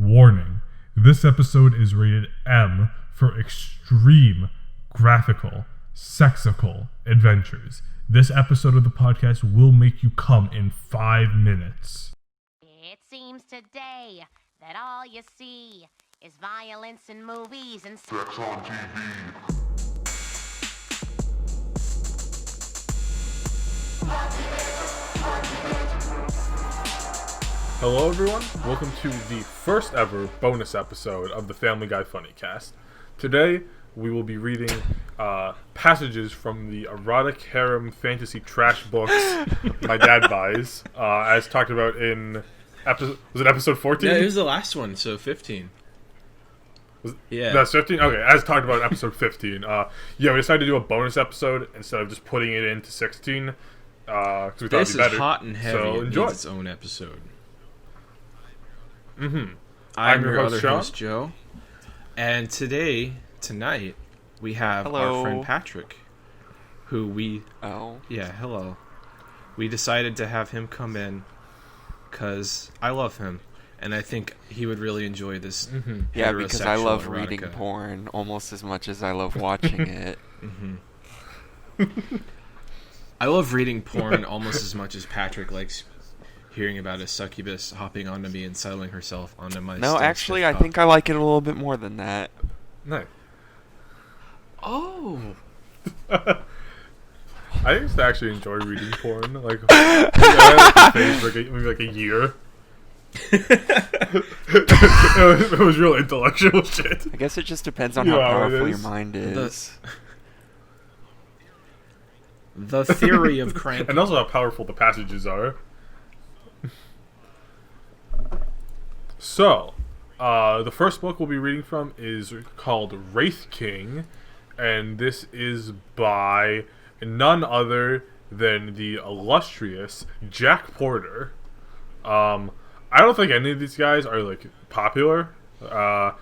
Warning, this episode is rated M for extreme, graphical, sexical adventures. This episode of the podcast will make you come in 5 minutes. It seems today that all you see is violence in movies and sex on TV. Hello everyone, welcome to the first ever bonus episode of the Family Guy Funnycast. Today, we will be reading passages from the erotic harem fantasy trash books my dad buys, as talked about in episode 14? Yeah, it was the last one, so 15. Yeah. That's 15? Okay, as talked about in episode 15. We decided to do a bonus episode instead of just putting it into 16, because we thought This it'd be better. is hot and heavy. So It enjoy. needs its own episode. Mm-hmm. I'm your host, other Sean. host, Joe. And tonight, we have Hello. our friend Patrick, who we... Oh. Yeah, hello. We decided to have him come in, because I love him, and I think he would really enjoy this. Yeah, because I heterosexual love erotica. reading porn almost as much as I love watching it. I love reading porn almost as much as Patrick likes hearing about a succubus hopping onto me and settling herself onto my No, still actually, stiff I cock. think I like it a little bit more than that. Nice. Oh! I used to actually enjoy reading porn. Like, I had a phase for maybe a year. it was real intellectual shit. I guess it just depends on You how know how it powerful your is. mind is. The theory of crank. And also how powerful the passages are. So, the first book we'll be reading from is called Wraith King, and this is by none other than the illustrious Jack Porter. I don't think any of these guys are, like, popular. I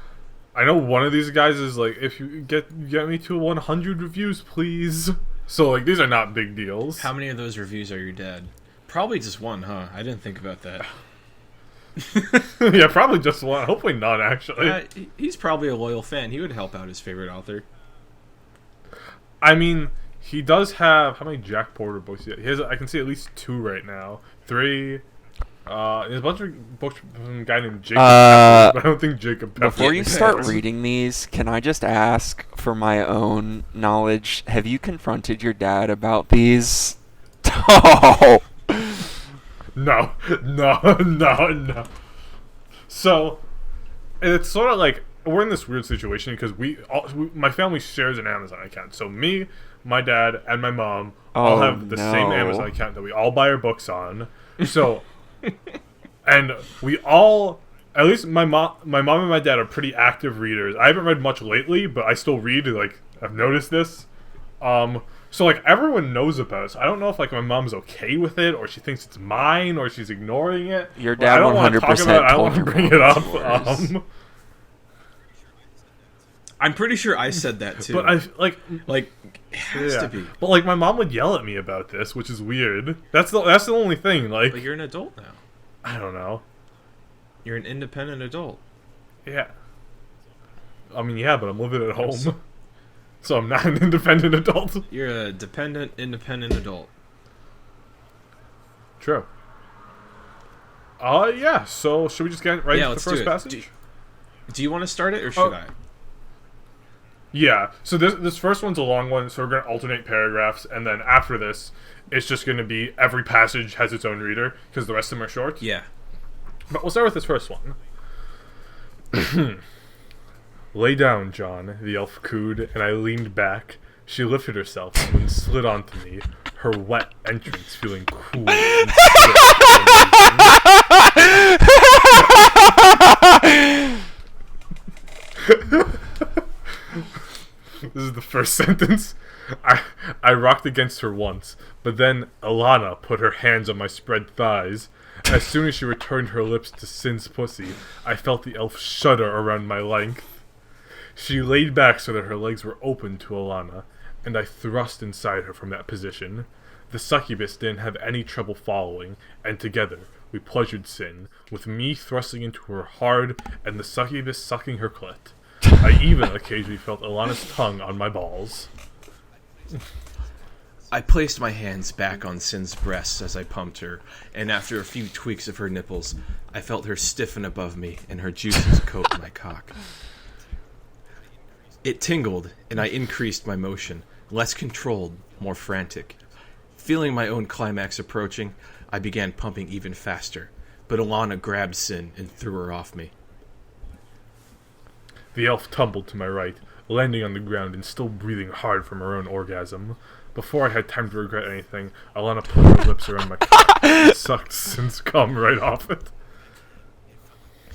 know one of these guys is, like, if you get me to 100 reviews, please. So, like, these are not big deals. How many of those reviews are your dad? Probably just one, huh? I didn't think about that. Yeah, probably just one. Hopefully none, actually. He's probably a loyal fan. He would help out his favorite author. I I mean, he does have... How many Jack Porter books? He has, I can see at least 2 right now. 3... there's a bunch of books from a guy named Jacob Pepper, but I don't think Jacob Pepper... Before you start Yes. reading these, can I just ask, for my own knowledge, have you confronted your dad about these? Oh! No. So, it's sort of like... We're in this weird situation because my family shares an Amazon account. So me, my dad, and my mom all Oh, have the same no. Amazon account that we all buy our books on. So... And we all, at least my mom and my dad are pretty active readers. I haven't read much lately, but I still read. Like, I've noticed this. So like everyone knows about it. So I don't know if like my mom's okay with it, or she thinks it's mine, or she's ignoring it. Your Well, I dad don't want to talk 100% about it. I don't told want to your bring mom it up. it's yours. I'm pretty sure I said that too. But I like, like, it has yeah. to be. But like my mom would yell at me about this, which is weird. That's the only thing. Like, But you're an adult now. I don't know. You're an independent adult. Yeah. I mean, yeah, but I'm living at home, so I'm not an independent adult. You're a dependent, independent adult. True. Yeah, so should we just get right into the let's first do it. passage? Do you want to start it, or should I? Yeah, so this first one's a long one, so we're going to alternate paragraphs, and then after this, it's just going to be every passage has its own reader, because the rest of them are short. Yeah. But we'll start with this first one. Lay down, John, the elf cooed, and I leaned back. She lifted herself and then slid onto me, her wet entrance feeling cool and This is the first sentence. I rocked against her once, but then Alana put her hands on my spread thighs. As soon as she returned her lips to Sin's pussy, I felt the elf shudder around my length. She laid back so that her legs were open to Alana, and I thrust inside her from that position. The succubus didn't have any trouble following, and together we pleasured Sin, with me thrusting into her hard and the succubus sucking her clit. I even occasionally felt Alana's tongue on my balls. I placed my hands back on Sin's breasts as I pumped her, and after a few tweaks of her nipples, I felt her stiffen above me and her juices coat my cock. It tingled, and I increased my motion, less controlled, more frantic. Feeling my own climax approaching, I began pumping even faster, but Alana grabbed Sin and threw her off me. The elf tumbled to my right, landing on the ground and still breathing hard from her own orgasm. Before I had time to regret anything, Alana put her lips around my cock and sucked Sin's cum right off it.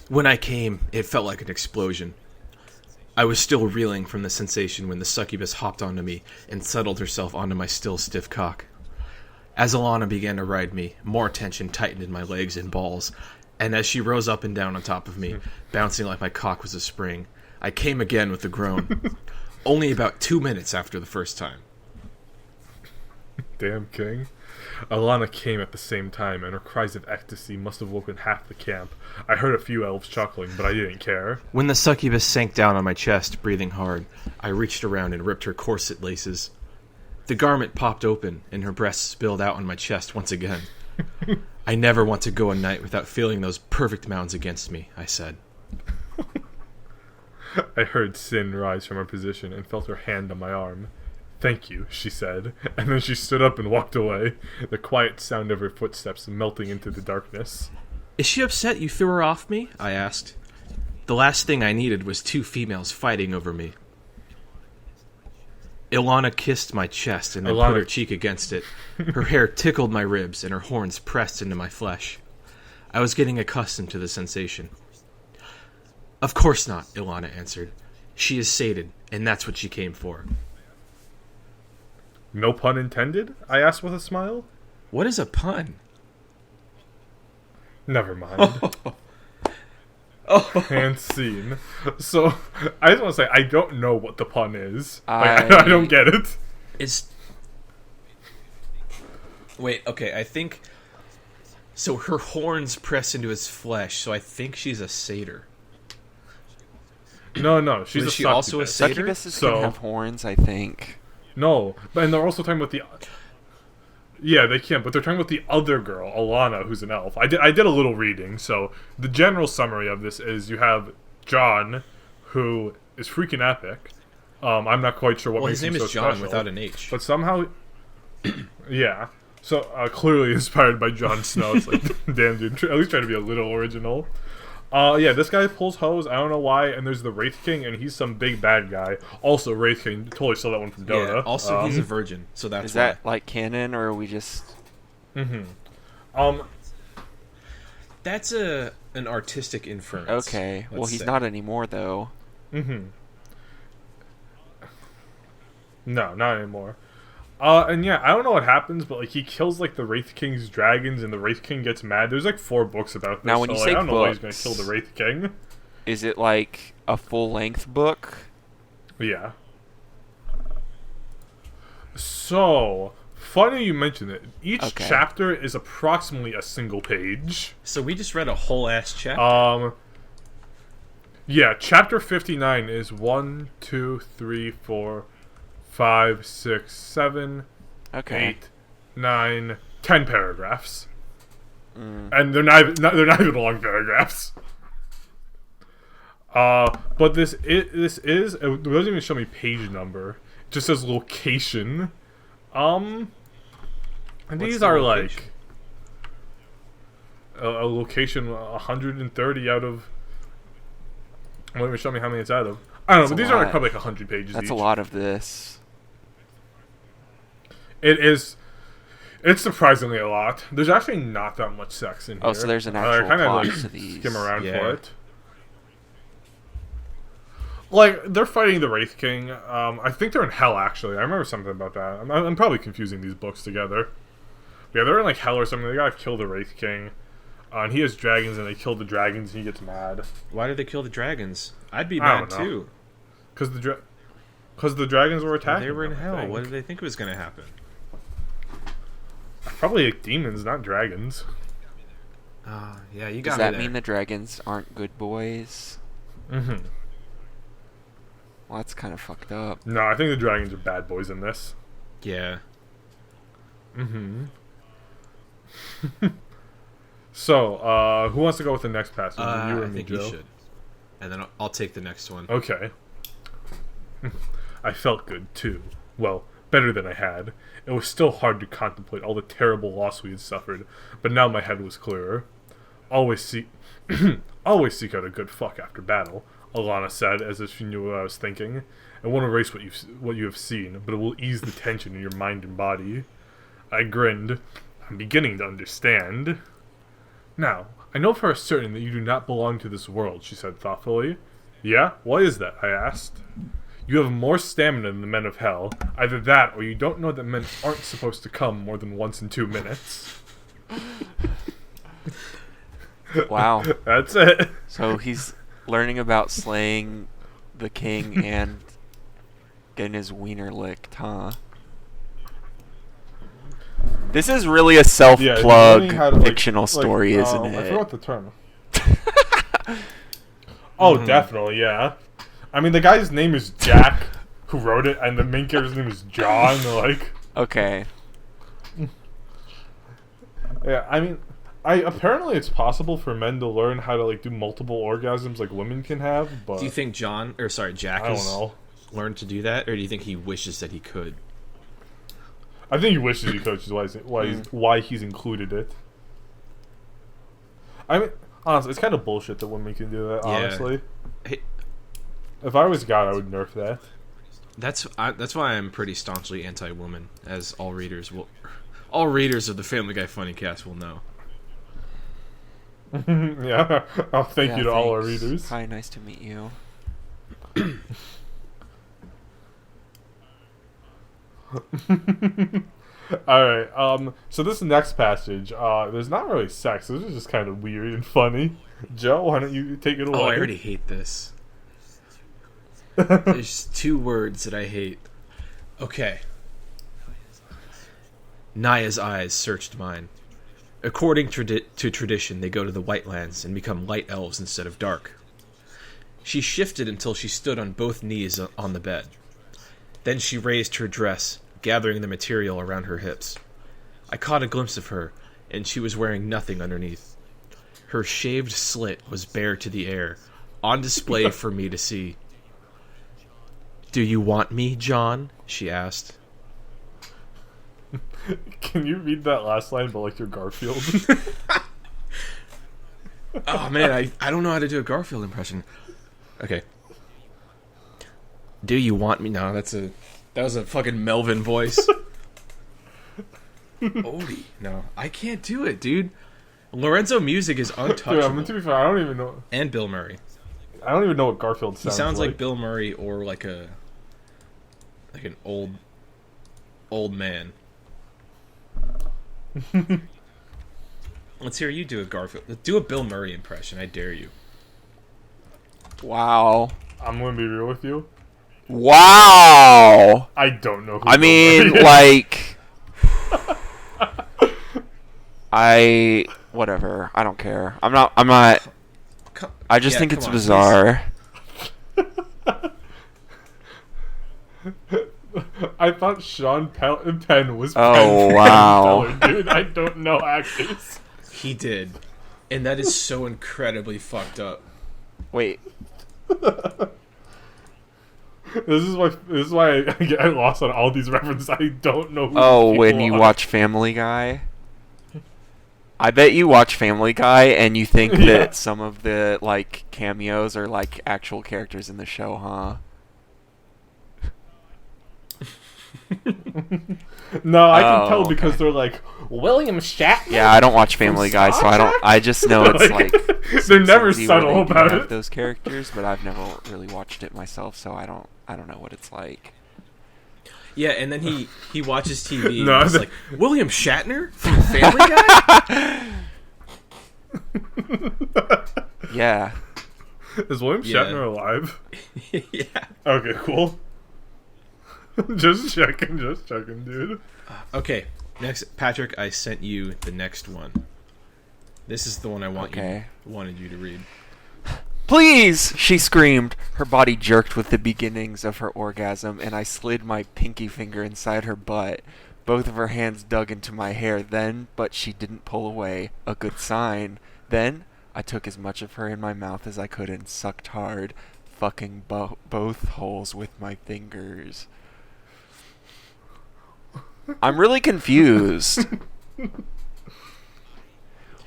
When I came, it felt like an explosion. I was still reeling from the sensation when the succubus hopped onto me and settled herself onto my still stiff cock. As Alana began to ride me, more tension tightened in my legs and balls, and as she rose up and down on top of me, bouncing like my cock was a spring, I came again with a groan, only about 2 minutes after the first time. Damn, King. Alana came at the same time, and her cries of ecstasy must have woken half the camp. I heard a few elves chuckling, but I didn't care. When the succubus sank down on my chest, breathing hard, I reached around and ripped her corset laces. The garment popped open, and her breasts spilled out on my chest once again. I never want to go a night without feeling those perfect mounds against me, I said. I heard Sin rise from her position and felt her hand on my arm. "Thank you," she said, and then she stood up and walked away, the quiet sound of her footsteps melting into the darkness. Is she upset you threw her off me? I asked. The last thing I needed was two females fighting over me. Ilana kissed my chest and then put her cheek against it. Her hair tickled my ribs and her horns pressed into my flesh. I was getting accustomed to the sensation. Of course not, Ilana answered. She is sated, and that's what she came for. No pun intended? I asked with a smile. What is a pun? Never mind. And scene. So, I just want to say, I don't know what the pun is. I don't get it. It's... Wait, okay, I think... So her horns press into his flesh, so I think she's a satyr. No, she's Was a she succubus. also a satyr? Succubuses can have horns, I think. No, and they're also talking about the... Yeah, they can, but they're talking about the other girl, Alana, who's an elf. I did a little reading, so the general summary of this is you have John, who is freaking epic. I'm not quite sure what makes him so his name is John special, without an H. but somehow... yeah. So, clearly inspired by Jon Snow. It's like, damn, dude, at least try to be a little original. Yeah, this guy pulls hose, I don't know why, and there's the Wraith King, and he's some big bad guy. Also, Wraith King, totally stole that one from Dota. Yeah, also he's a virgin, so that's Is that like canon, or are we just... That's an artistic inference. Okay, well he's not anymore, though. No, not anymore. And yeah, I don't know what happens, but like he kills like the Wraith King's dragons, and the Wraith King gets mad. There's like 4 books about this. Now, when you say I don't know why he's books, gonna kill the Wraith King. Is it like a full-length book? Yeah. So, funny you mention it. Each chapter is approximately a single page. So we just read a whole ass chapter. Yeah, chapter 59 is 1, 2, 3, 4, 5, 6, 7, 8, 9, 10 paragraphs. And they're not even long paragraphs. But this is it doesn't even show me page number. It just says location. And these are like a location 130 out of. Won't even show me how many it's out of. I don't know, but these are like probably like 100 pages. That's each. a lot of this. It is. It's surprisingly a lot. There's actually not that much sex in here. Oh, so there's an actual plot to these. Skim around for it. Like, they're fighting the Wraith King. I think they're in Hell, actually. I remember something about that. I'm probably confusing these books together. Yeah, they're in, like, Hell or something. They gotta kill the Wraith King. And he has dragons, and they kill the dragons, and he gets mad. Why did they kill the dragons? I'd be mad, too. Because the dragons were attacking. They were in them, Hell. What did they think was going to happen? Probably like demons, not dragons. Yeah, you got Does me that there. mean the dragons aren't good boys? Mm-hmm. Well, that's kind of fucked up. No, I think the dragons are bad boys in this. Yeah. Mm-hmm. So, who wants to go with the next passage? You or I me, think Joe? you should. And then I'll take the next one. Okay. I felt good, too. Well, better than I had. It was still hard to contemplate all the terrible loss we had suffered, but now my head was clearer. Always seek out a good fuck after battle, Alana said, as if she knew what I was thinking. It won't erase what you have seen, but it will ease the tension in your mind and body. I grinned. I'm beginning to understand. Now, I know for a certain that you do not belong to this world, she said thoughtfully. Yeah? Why is that? I asked. You have more stamina than the men of hell. Either that, or you don't know that men aren't supposed to come more than once in 2 minutes. Wow. That's it. So he's learning about slaying the king and getting his wiener licked, huh? This is really a self-plug learning how to, fictional story, isn't I it? forgot the term. Oh, definitely, yeah. I mean, the guy's name is Jack, who wrote it, and the main character's name is John. Like, Okay. yeah. I mean, apparently it's possible for men to learn how to like do multiple orgasms like women can have. But Do you think Jack I don't know. learned to do that, or do you think he wishes that he could? I think he wishes he could, which is why he's included it. I mean, honestly, it's kind of bullshit that women can do that. Yeah. Honestly, Hey, if I was God, I would nerf that. that's why I'm pretty staunchly anti-woman, as all readers of the Family Guy Funnycast will know. Yeah. Oh, thank you to all our thanks. readers. Hi, nice to meet you. Alright, so this next passage, there's not really sex. This is just kind of weird and funny. Joe, why don't you take it away? Oh, I already hate this. There's 2 words that I hate. Okay. Naya's eyes searched mine. According to tradition, they go to the White Lands and become light elves instead of dark. She shifted until she stood on both knees on the bed. Then she raised her dress, gathering the material around her hips. I caught a glimpse of her, and she was wearing nothing underneath. Her shaved slit was bare to the air, on display for me to see. "Do you want me, John?" she asked. Can you read that last line but like your Garfield? Oh man, I don't know how to do a Garfield impression. Okay. "Do you want me?" No, that was a fucking Melvin voice. Odie. No, I can't do it, dude. Lorenzo Music is untouchable. Dude, to be fair, I don't even know. And Bill Murray. I don't even know what Garfield He sounds sounds like Bill Murray or like an old man. Let's hear you do a Garfield. Do a Bill Murray impression. I dare you. Wow. I'm gonna be real with you. Wow. I don't know who I Bill mean, Murray is. like, whatever. I don't care. I'm not. I just think it's bizarre. I thought Sean Penn was Oh, Penn from wow. Penn Teller, dude. I don't know actors. He did. And that is so incredibly fucked up. Wait. This is why I get lost on all these references. I don't know who Oh, these when people you are. watch Family Guy? I bet you watch Family Guy and you think Yeah. that some of the, like, cameos are, like, actual characters in the show, huh? No, I can tell Oh, because okay. they're like William Shatner. Yeah, I don't watch Family Guy, so I just know it's, like... They're never Simpsons-y where subtle they do about have it. those characters, but I've never really watched it myself, so I don't know what it's like. Yeah, and then he watches TV No, and he's like, "William Shatner from Family Guy?" Yeah. Is William Yeah. Shatner alive? Yeah. Okay, cool. just checking, dude. Okay, next, Patrick, I sent you the next one. This is the one I Okay. wanted you to read. Please! She screamed. Her body jerked with the beginnings of her orgasm, and I slid my pinky finger inside her butt. Both of her hands dug into my hair but she didn't pull away. A good sign. Then, I took as much of her in my mouth as I could and sucked hard, fucking both holes with my fingers. I'm really confused.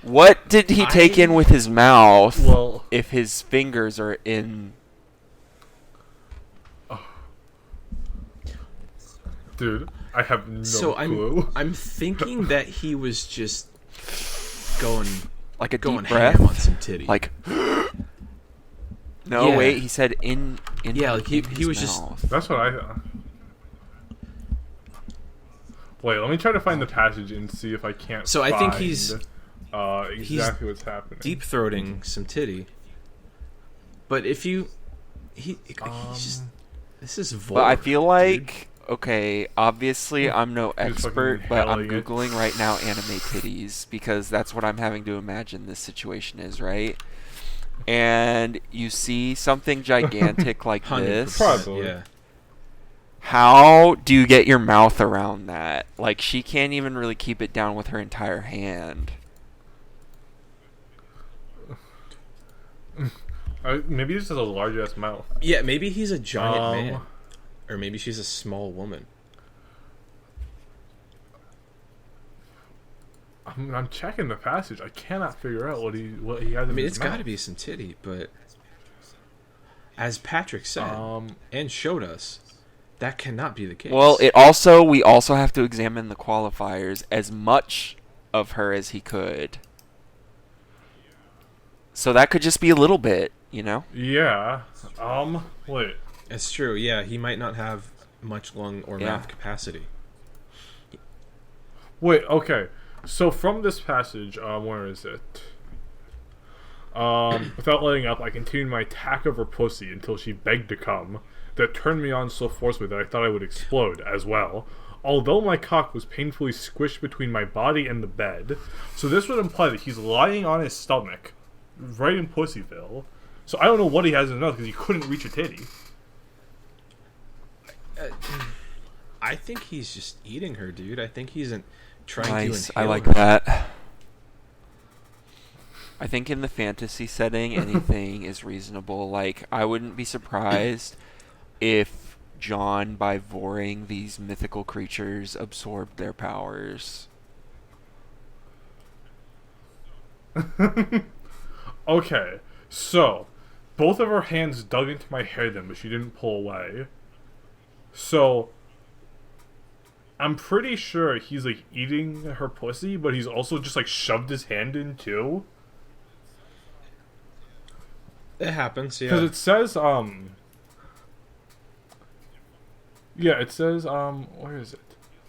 What did he take in with his mouth if his fingers are in... Dude, I have no clue. I'm thinking that he was just going like a going deep breath ham on some titty. Like no, Yeah. wait, he said in Yeah, like he his was just- mouth. That's what I thought. Wait, let me try to find the passage and see if I can't. So I think find, he's exactly what's happening. deep throating some titty. But if you he's just this is vulgar. But I feel dude. like okay, obviously I'm no He's fucking expert, but I'm inhaling it. googling right now anime titties because that's what I'm having to imagine this situation is, right? And you see something gigantic like 100%, this. Probably. Yeah. How do you get your mouth around that? Like, she can't even really keep it down with her entire hand. Maybe he just has a large ass mouth. Yeah, maybe he's a giant man. Um, Or maybe she's a small woman. I'm checking the passage. I cannot figure out what he has. I mean, it's got to be some titty, but as Patrick said and showed us, that cannot be the case. Well, we also have to examine the qualifiers, as much of her as he could. So that could just be a little bit, you know? Yeah. Wait. It's true. Yeah, he might not have much lung or Yeah. mouth capacity. Wait. Okay. So from this passage, where is it? Without letting up, I continued my attack of her pussy until she begged to come. That turned me on so forcibly that I thought I would explode as well. Although my cock was painfully squished between my body and the bed, so this would imply that he's lying on his stomach, right in Pussyville. So I don't know what he has in his mouth because he couldn't reach a titty. I think he's just eating her, dude. I think he's trying Nice, to I inhale like her. that. I think in the fantasy setting, anything is reasonable. Like, I wouldn't be surprised if John, by voring these mythical creatures, absorbed their powers. Okay, so both of her hands dug into my hair then, but she didn't pull away. So I'm pretty sure he's like eating her pussy, but he's also just like shoved his hand in too. It happens, yeah. Because it says yeah, it says where is it?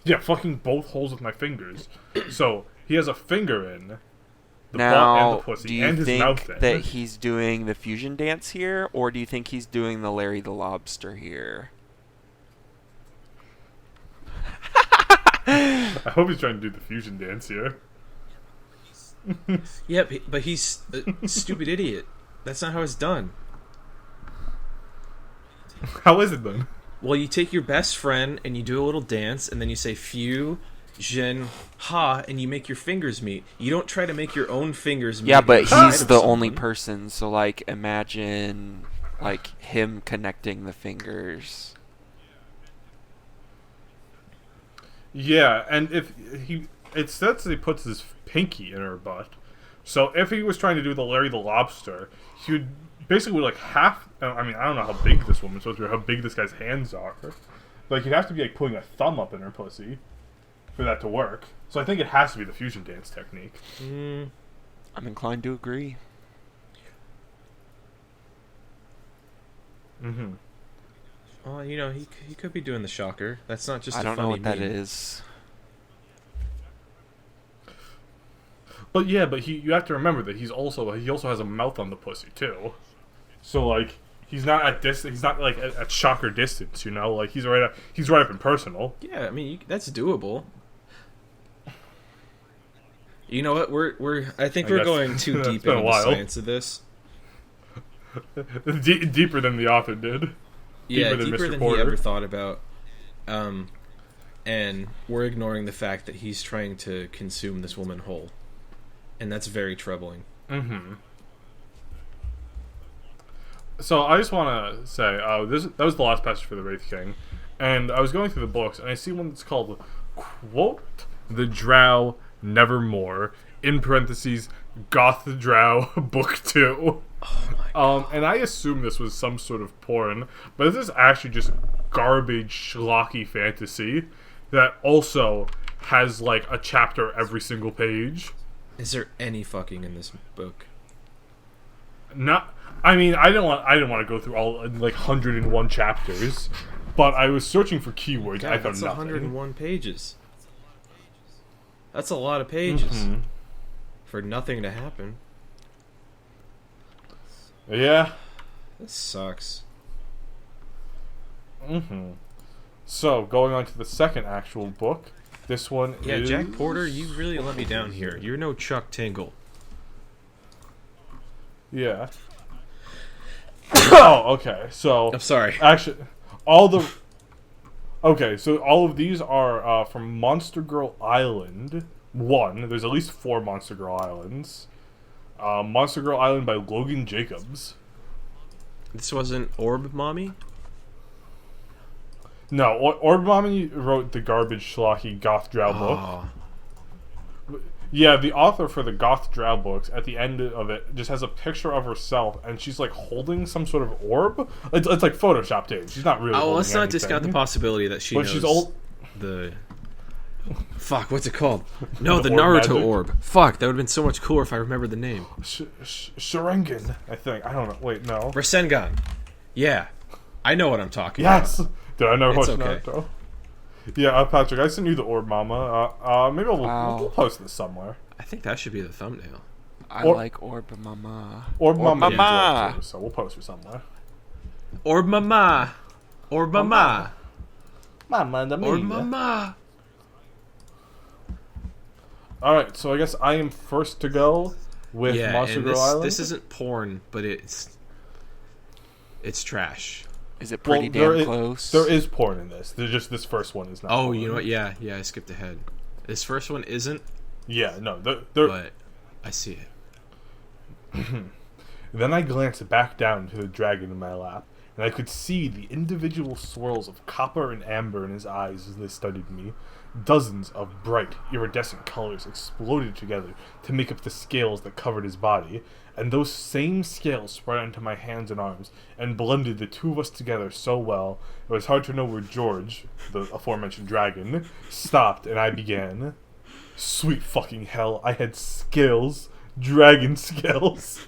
Yeah, fucking both holes with my fingers. So he has a finger in the butt and Now, the pussy do you and his mouth think in. that he's doing the fusion dance here, or do you think he's doing the Larry the Lobster here? I hope he's trying to do the fusion dance here. Yeah, but he's a stupid idiot. That's not how it's done. How is it then? Well, you take your best friend and you do a little dance, and then you say "few, Jin, ha," and you make your fingers meet. You don't try to make your own fingers meet. Yeah, but inside he's of the only someone. person, so, like, imagine, like, him connecting the fingers. Yeah, and if it says that he puts his pinky in her butt. So if he was trying to do the Larry the Lobster, he would basically like half. I mean, I don't know how big this woman's supposed to be, or how big this guy's hands are. Like he'd have to be like putting a thumb up in her pussy for that to work. So I think it has to be the fusion dance technique. I'm inclined to agree. Mm-hmm. Well, you know, he could be doing the shocker. That's not just. I a don't know funny what that meme. is. But yeah, but you have to remember that he also has a mouth on the pussy too. So like he's not at he's not like at shocker distance, you know. Like he's right up in personal. Yeah, I mean that's doable. You know what? I think I we're guess. going too It's deep been a into the while. science of this. Deeper than the author did. Yeah, than deeper Mr. than Porter. he ever thought about. And we're ignoring the fact that he's trying to consume this woman whole. And that's very troubling. Mm-hmm. So I just want to say, that was the last passage for the Wraith King, and I was going through the books, and I see one that's called, quote, The Drow Nevermore, in parentheses, Goth Drow, Book 2. Oh my God. And I assume this was some sort of porn, but this is actually just garbage, schlocky fantasy that also has, like, a chapter every single page. Is there any fucking in this book? Not, I mean, I didn't want to go through all like 101 chapters, but I was searching for keywords. God, I found that's nothing. 101 pages. That's a lot of pages for nothing to happen. Yeah. This sucks. So going on to the second actual book, this one Yeah, is Jack Porter, you really let me down here. You're no Chuck Tingle. Yeah. Oh, okay. So I'm sorry. actually, so all of these are from Monster Girl Island 1. There's at least 4 Monster Girl Islands. Monster Girl Island by Logan Jacobs. This wasn't Orb Mommy? No, Orb Mommy wrote the garbage schlocky Goth Drow book. Oh. Yeah, the author for the Goth Drow books, at the end of it, just has a picture of herself, and she's, like, holding some sort of orb. It's like Photoshop, dude. She's not really holding Let's not anything. discount the possibility that she But knows she's old. the... Fuck, what's it called? No, the orb Naruto magic? orb. Fuck, that would have been so much cooler if I remembered the name. Sharingan, I think. I don't know. Wait, no. Rasengan. Yeah. I know what I'm talking Yes! about. Did I never It's watch okay. Naruto? Yeah, Patrick, I sent you the orb, mama. Maybe Wow. we'll post this somewhere. I think that should be the thumbnail. I Or- like Orb Mama. Orb Mama. needs Mama. love too, so we'll post her somewhere. Orb Mama. Orb Mama. Mama, the Orb Mama. Alright, so I guess I am first to go with Yeah, Monster and Girl Island. this isn't porn, but it's trash. Is it pretty Well, damn close? There is porn in this. There's just this first one is not. Oh, porn. you know what? Yeah, I skipped ahead. This first one isn't, Yeah, no. but I see it. Then I glanced back down to the dragon in my lap, and I could see the individual swirls of copper and amber in his eyes as they studied me. Dozens of bright, iridescent colors exploded together to make up the scales that covered his body, and those same scales spread onto my hands and arms, and blended the two of us together so well, it was hard to know where George, the aforementioned dragon, stopped, and I began. Sweet fucking hell, I had scales. Dragon scales.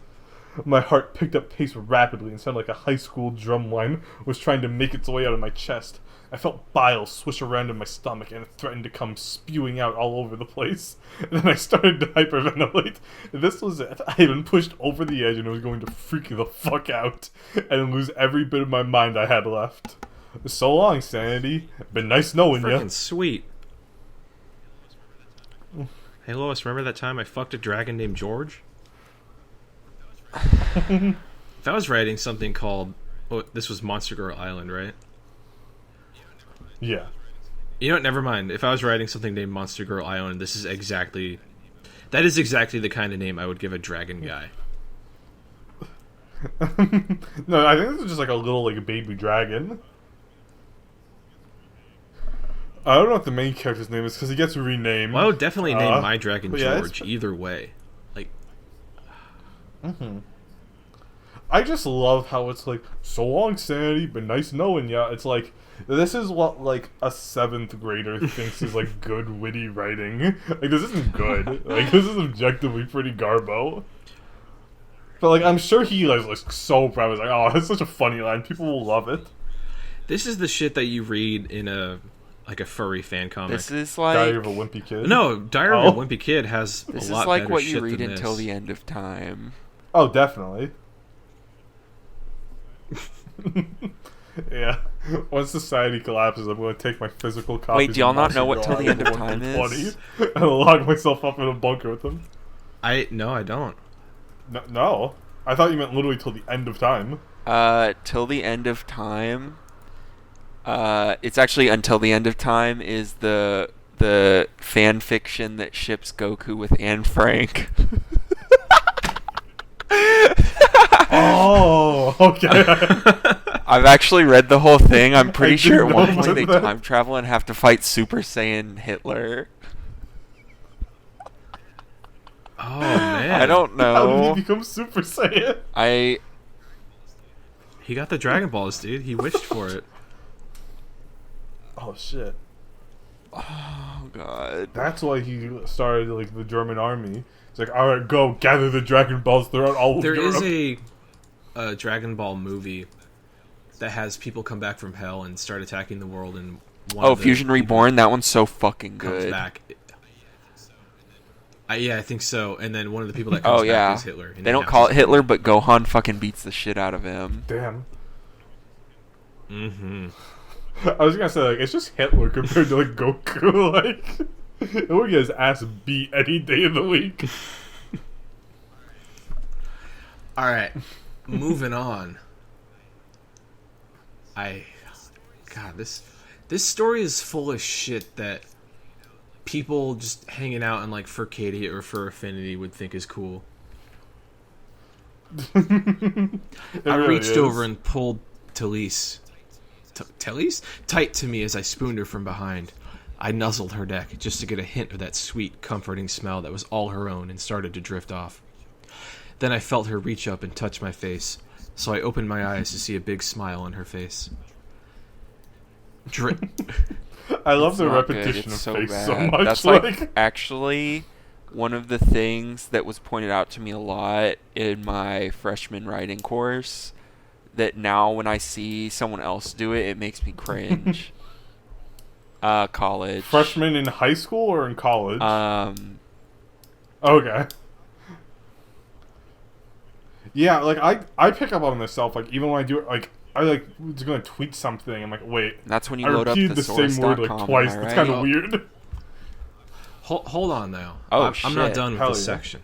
My heart picked up pace rapidly and sounded like a high school drum line was trying to make its way out of my chest. I felt bile swish around in my stomach and it threatened to come spewing out all over the place. And then I started to hyperventilate. This was it. I had been pushed over the edge and I was going to freak the fuck out and lose every bit of my mind I had left. So long, Sanity. Been nice knowing Freaking you. sweet. Hey Lois, remember that time I fucked a dragon named George? If I was writing something called... Oh, this was Monster Girl Island, right? Yeah. You know what, never mind. If I was writing something named Monster Girl Island, this is exactly... That is exactly the kind of name I would give a dragon guy. No, I think this is just like a little like baby dragon. I don't know what the main character's name is because he gets renamed. Well, I would definitely name my dragon but yeah, George either way. Like, I just love how it's like, so long, Sanity, been nice knowing ya. It's like, this is what like a 7th grader thinks is like good witty writing. Like, this isn't good. Like, this is objectively pretty garbo. But like, I'm sure he like so proud. He's like, oh, that's such a funny line. People will love it. this is the shit that you read in a furry fan comic. This is like Diary of a Wimpy Kid. No, Diary of a Wimpy Kid has this a lot is like better what you shit read than until this. the end of time. Oh, definitely. Yeah. Once society collapses, I'm going to take my physical copies. Wait, do y'all of not know Monster what Till the Girl End of Time 1-20 is? And lock myself up in a bunker with them. No, I don't. No. I thought you meant literally till the end of time. Till the End of Time. It's actually Until the End of Time is the fan fiction that ships Goku with Anne Frank. Oh, okay. I've actually read the whole thing. I'm pretty sure at one didn't know point they about that. time travel and have to fight Super Saiyan Hitler. Oh man, I don't How did know. he become Super Saiyan? He got the Dragon Balls, dude. He wished for it. Oh shit. Oh god. That's why he started like the German army. It's like, all right, go gather the Dragon Balls throughout all of There Europe. is a Dragon Ball movie that has people come back from hell and start attacking the world, and one of the Fusion people Reborn. That one's so fucking comes good. back. Yeah, I think so. And then one of the people that comes Oh yeah. back is Hitler. And They he don't has call it his- Hitler, but Gohan fucking beats the shit out of him. Damn. Mm-hmm. I was gonna say like it's just Hitler compared to like Goku. Like it would get his ass beat any day of the week. All right, moving on. God, this story is full of shit that people just hanging out in like Furcadia or Fur Affinity would think is cool. I really reached is. over and pulled Talise tight to me as I spooned her from behind. I nuzzled her neck just to get a hint of that sweet, comforting smell that was all her own and started to drift off. Then I felt her reach up and touch my face, so I opened my eyes to see a big smile on her face. I love the Not good. repetition It's of so face bad. so much. That's like actually one of the things that was pointed out to me a lot in my freshman writing course. That now when I see someone else do it, it makes me cringe. College. Freshman in high school or in college? Okay. Yeah, like I pick up on myself. Like even when I do it, like I like was gonna tweet something. I'm like, wait. That's when you I load up repeated the same word like thesaurus.com, twice. am I That's right? kind of weird. Hold on now. Oh, I'm not shit. done with Hell this yeah. section.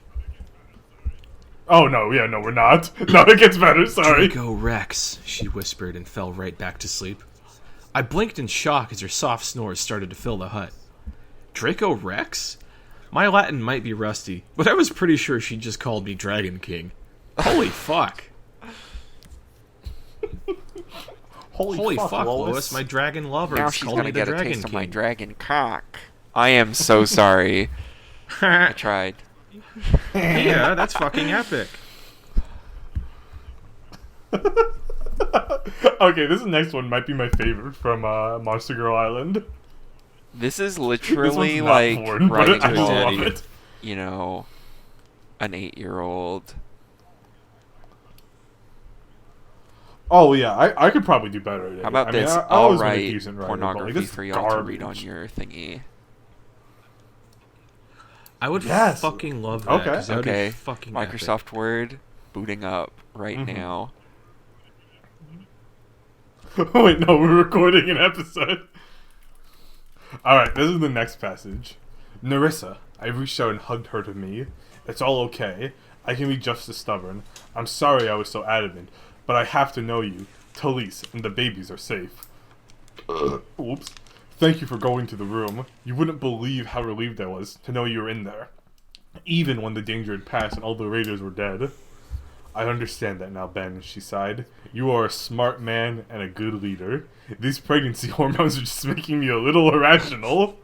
Oh no, yeah, no, we're not. No, it gets better. Sorry. Draco Rex, she whispered and fell right back to sleep. I blinked in shock as her soft snores started to fill the hut. Draco Rex? My Latin might be rusty, but I was pretty sure she just called me Dragon King. Holy fuck. Holy fuck, Lois. My dragon lover Now has she's called gonna me the get a Dragon taste of my King. dragon cock. I am so sorry. I tried. Yeah, that's fucking epic. Okay, this next one might be my favorite from Monster Girl Island. This is This one's literally not like porn, but writing I love Daddy. it. you know, an 8-year-old. Oh yeah, I could probably do better at it. How about I mean, this? I I'll always been a write decent writer, but, like, pornography this is for y'all to read on garbage. your thingy. I would Yes. fucking love that. Okay. 'cause that would be Okay, fucking Microsoft Word booting up right Mhm. now. Wait, no, we're recording an episode. Alright, this is the next passage. Narissa, I reached out and hugged her to me. It's all okay. I can be just as stubborn. I'm sorry I was so adamant, but I have to know you. Talise and the babies are safe. Oops. Thank you for going to the room. You wouldn't believe how relieved I was to know you were in there. Even when the danger had passed and all the raiders were dead. I understand that now, Ben, she sighed. You are a smart man and a good leader. These pregnancy hormones are just making me a little irrational.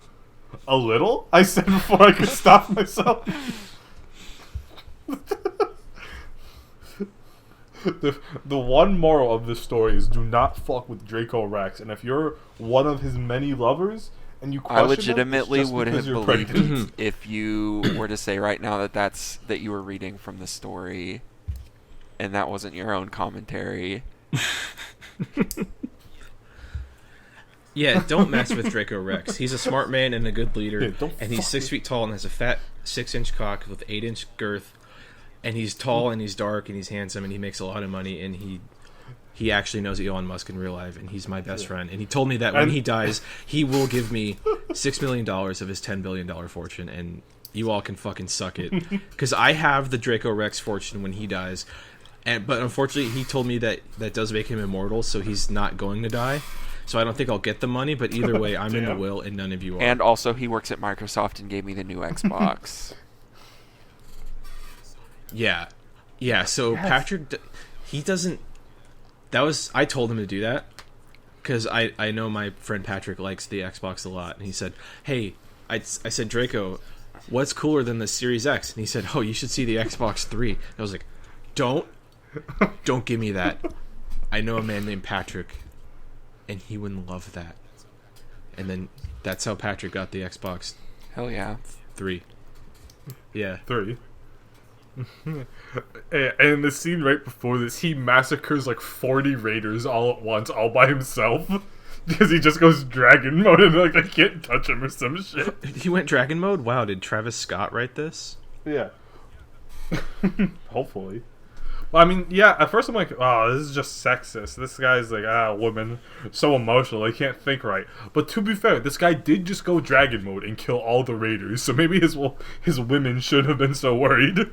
A little? I said before I could stop myself. The one moral of this story is do not fuck with Draco Rex, and if you're one of his many lovers and you question I him, it's legitimately just would because have you're believed pregnant. it if you were to say right now that you were reading from the story, and that wasn't your own commentary. Yeah, don't mess with Draco Rex. He's a smart man and a good leader, Yeah, don't and he's fuck 6 feet tall and has a fat 6-inch cock with 8-inch girth. And he's tall and he's dark and he's handsome and he makes a lot of money and he he actually knows Elon Musk in real life, and he's my best friend. And he told me that when he dies, he will give me $6 million of his $10 billion fortune, and you all can fucking suck it. Because I have the Draco Rex fortune when he dies. But unfortunately, he told me that does make him immortal, so he's not going to die. So I don't think I'll get the money, but either way, I'm in the will, and none of you are. And also, he works at Microsoft and gave me the new Xbox. Yeah. So yes. Patrick, he doesn't... I told him to do that, because I know my friend Patrick likes the Xbox a lot, and he said, hey, I said, Draco, what's cooler than the Series X? And he said, oh, you should see the Xbox 3. And I was like, don't give me that. I know a man named Patrick, and he wouldn't love that. And then that's how Patrick got the Xbox. Hell yeah. 3. Yeah. 3. And the scene right before this, he massacres like 40 raiders all at once, all by himself. Because he just goes dragon mode and like I can't touch him or some shit. He went dragon mode? Wow, did Travis Scott write this? Yeah. Hopefully. Well, I mean, yeah, at first I'm like, oh, this is just sexist. This guy's like, woman, so emotional, he can't think right. But to be fair, this guy did just go dragon mode and kill all the raiders, so maybe his women shouldn't have been so worried.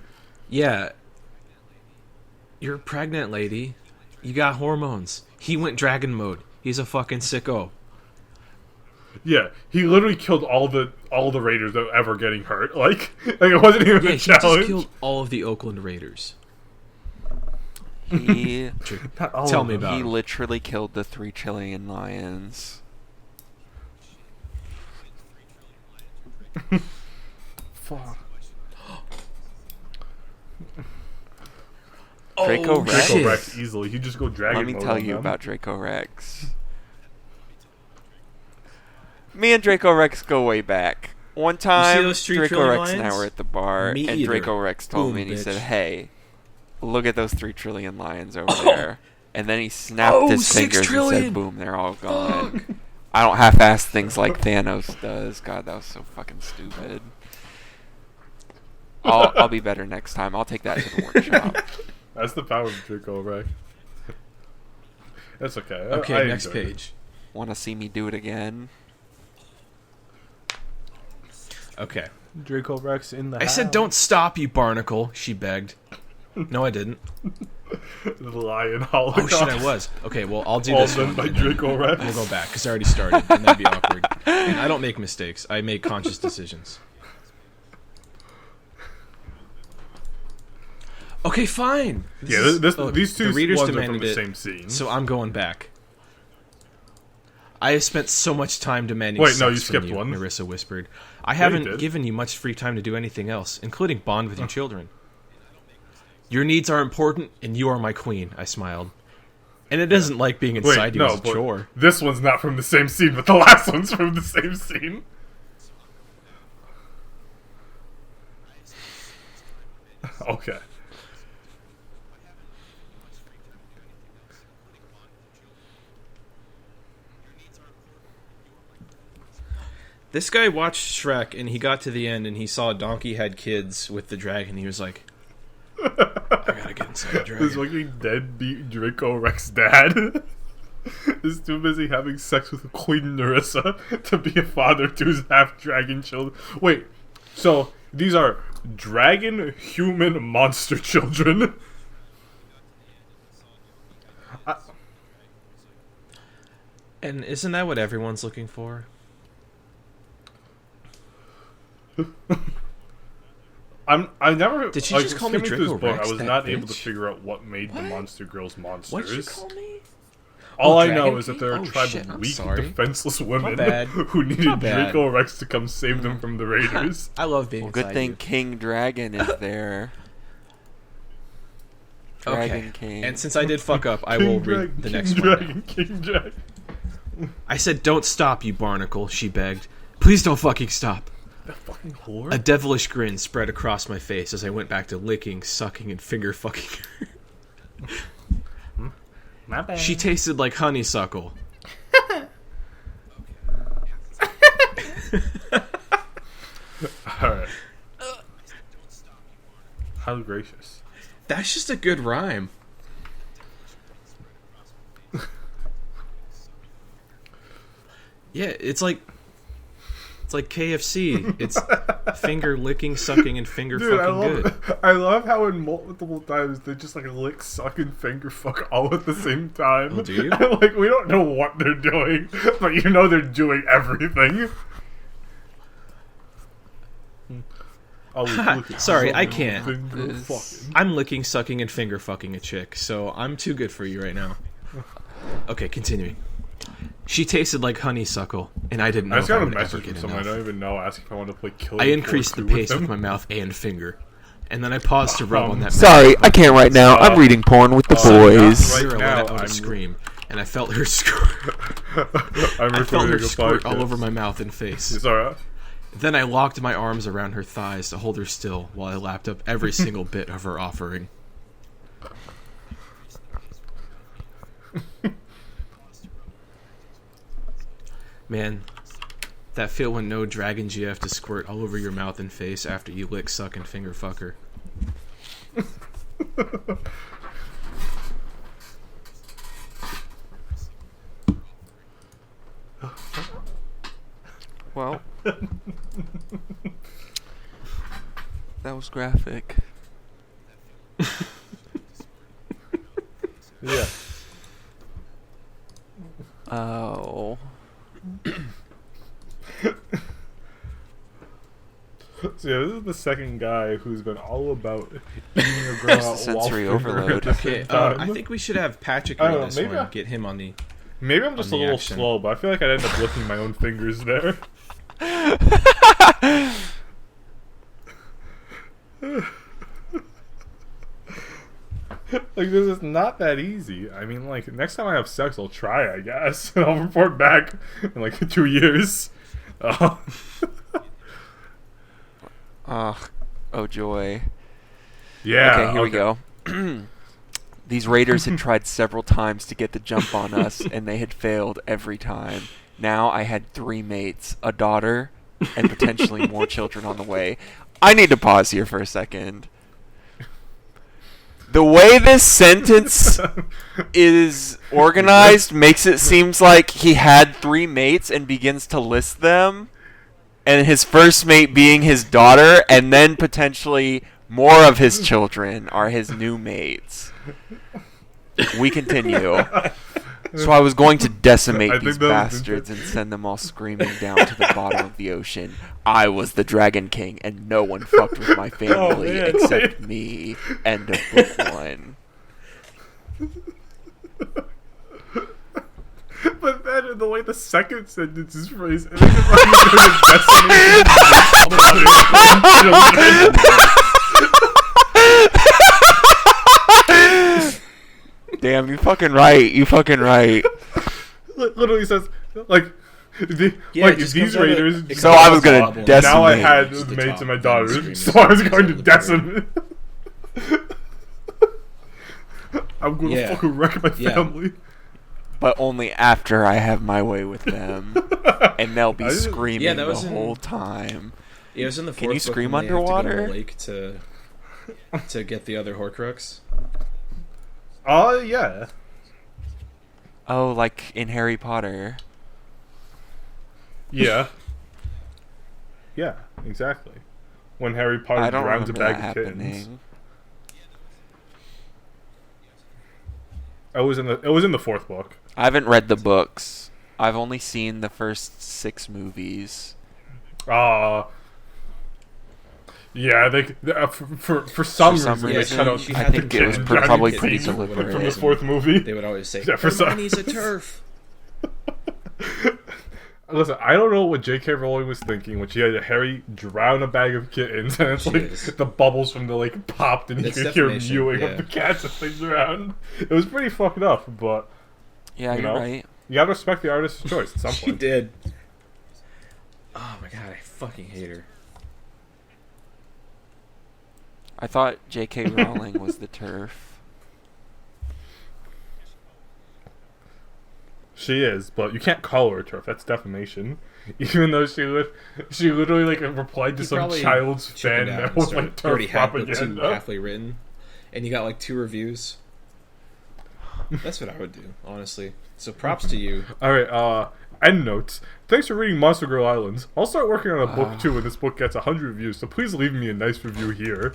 Yeah. You're a pregnant lady. You got hormones. He went dragon mode. He's a fucking sicko. Yeah, he literally killed all the raiders that were ever getting hurt. Like it wasn't even a challenge. He just killed all of the Oakland Raiders. He Tell me about He him. literally killed the 3 Chilean lions. Fuck. Draco Rex? Draco Rex easily. He just go dragon mode. Let me tell you about Draco Rex. Me and Draco Rex go way back. One time, Draco Rex and I were at the bar, and Draco Rex told me, and he said, hey, look at those 3 trillion lions over there. And then he snapped his fingers and said, boom, they're all gone. I don't half-ass things like Thanos does. God, that was so fucking stupid. I'll be better next time. I'll take that to the workshop. That's the power of Draco Rex. That's okay. Okay, next page. Want to see me do it again? Okay. Draco Rex in the house. I said, don't stop, you barnacle, she begged. No, I didn't. The lion holocaust. Oh, shit, I was. Okay, well, I'll do this one. By Draco Rex. We'll go back, because I already started, and that'd be awkward. And I don't make mistakes. I make conscious decisions. Okay, fine. These two the readers ones demanded are from the it, same scene. So I'm going back. I have spent so much time demanding sex you from skipped you, one. Marissa whispered. I haven't given you much free time to do anything else, including bond with your children. Your needs are important, and you are my queen, I smiled. And it isn't like being inside you as a chore. This one's not from the same scene, but the last one's from the same scene. Okay. This guy watched Shrek, and he got to the end, and he saw a donkey had kids with the dragon. He was like, I gotta get inside the dragon. This fucking deadbeat Draco Rex dad is too busy having sex with Queen Narissa to be a father to his half-dragon children. Wait, so these are dragon, human, monster children? And isn't that what everyone's looking for? I never. Did she just call me Draco Rex? I was not able to figure out what made the monster girls monsters. What did she call me? All I know is that they're a tribe of weak, sorry. defenseless women who needed Draco Rex to come save them from the raiders. I love being good thing you. King Dragon is there. Dragon King. And since I did fuck up, I will read the next one. King Dragon. I said, don't stop, you barnacle, she begged. Please don't fucking stop. That fucking whore. A devilish grin spread across my face as I went back to licking, sucking, and finger fucking her. My bad. She tasted like honeysuckle. Alright. How gracious. That's just a good rhyme. Yeah, it's like KFC. It's finger licking, sucking, and finger Dude, fucking good. I love how in multiple times they just like lick, suck, and finger fuck all at the same time. Oh, do you? And, like, we don't know what they're doing, but you know they're doing everything. Sorry, I can't. Finger fucking. I'm licking, sucking, and finger fucking a chick, so I'm too good for you right now. Okay, continuing. She tasted like honeysuckle, and I didn't know I just if I got a would ever message get from someone I enough. don't even know asking if I want to play Kill I Your increased the Crew pace with them. my mouth and finger, and then I paused to rub on that. Sorry, I can't right now. I'm reading porn with the boys. right Right now, let out I'm- a scream, and I felt her squirt. I felt her squirt all over my mouth and face. It's alright. Then I locked my arms around her thighs to hold her still while I lapped up every single bit of her offering. Man, that feel when no dragon GF to squirt all over your mouth and face after you lick, suck, and finger fuck her. Well, that was graphic. Yeah. Oh. So yeah, this is the second guy who's been all about eating a girl out while Sensory fingering overload. at the same Okay, time. I think we should have Patrick I on don't know, this maybe one. I- Get him on the... Maybe I'm just a on the little action. slow, but I feel like I'd end up licking my own fingers there. Like, this is not that easy. I mean, like, next time I have sex, I'll try, I guess. And I'll report back in, like, 2 years. Oh joy. Yeah. Okay, here we go. These raiders had tried several times to get the jump on us, and they had failed every time. Now I had 3 mates, a daughter, and potentially more children on the way. I need to pause here for a second. The way this sentence is organized makes it seems like he had 3 mates and begins to list them, and his first mate being his daughter, and then potentially more of his children are his new mates. We continue. So I was going to decimate I these think that was bastards and send them all screaming down to the bottom of the ocean. I was the Dragon King, and no one fucked with my family man. except me. End of book 1. But then the way the second sentence is phrased, it makes it like he's going to decimate children. Damn, you fucking right. You fucking right. Literally says, like, Yeah, like it just these comes out of- raiders. it So comes I out was of gonna the bubble. decimate. Now I had Just the mates top, and my and then the daughters, screen so I was is going to the decimate. I'm going to Yeah. fucking wreck my Yeah. family. But only after I have my way with them. And they'll be I didn't- screaming Yeah, that the was in- whole time. Yeah, it was in the Can fourth you book scream when they have to go underwater? on the lake to get the other Horcrux. Oh, yeah. Oh, like in Harry Potter. Yeah. Yeah, exactly. When Harry Potter I don't drowns a remember that bag of kittens. happening. It was in the fourth book. I haven't read the books. I've only seen the first 6 movies. Yeah, for some reason they reason, cut out she I had think the it was kid drowning probably kittens pretty scene deliberate. from the fourth movie. They would always say, Yeah, for some- Hermione's a turf. Listen, I don't know what J.K. Rowling was thinking when she had Harry drown a bag of kittens, and it's like Jeez. the bubbles from the lake popped, and That's you could hear defamation, mewing yeah. of the cats as they drowned. It was pretty fucked up, but Yeah, You you're know? right. you gotta respect the artist's choice at some She point. did. Oh my god, I fucking hate her. I thought J.K. Rowling was the turf. She is, but you can't call her a turf. That's defamation. Even though she literally like replied to He some probably child's chickened fan out that and was started- like he already turf had the 2 propaganda. halfway written, and you got like 2 reviews. That's what I would do, honestly. So props to you. Alright, end notes. Thanks for reading Monster Girl Islands. I'll start working on a book too when this book gets 100 reviews, so please leave me a nice review here.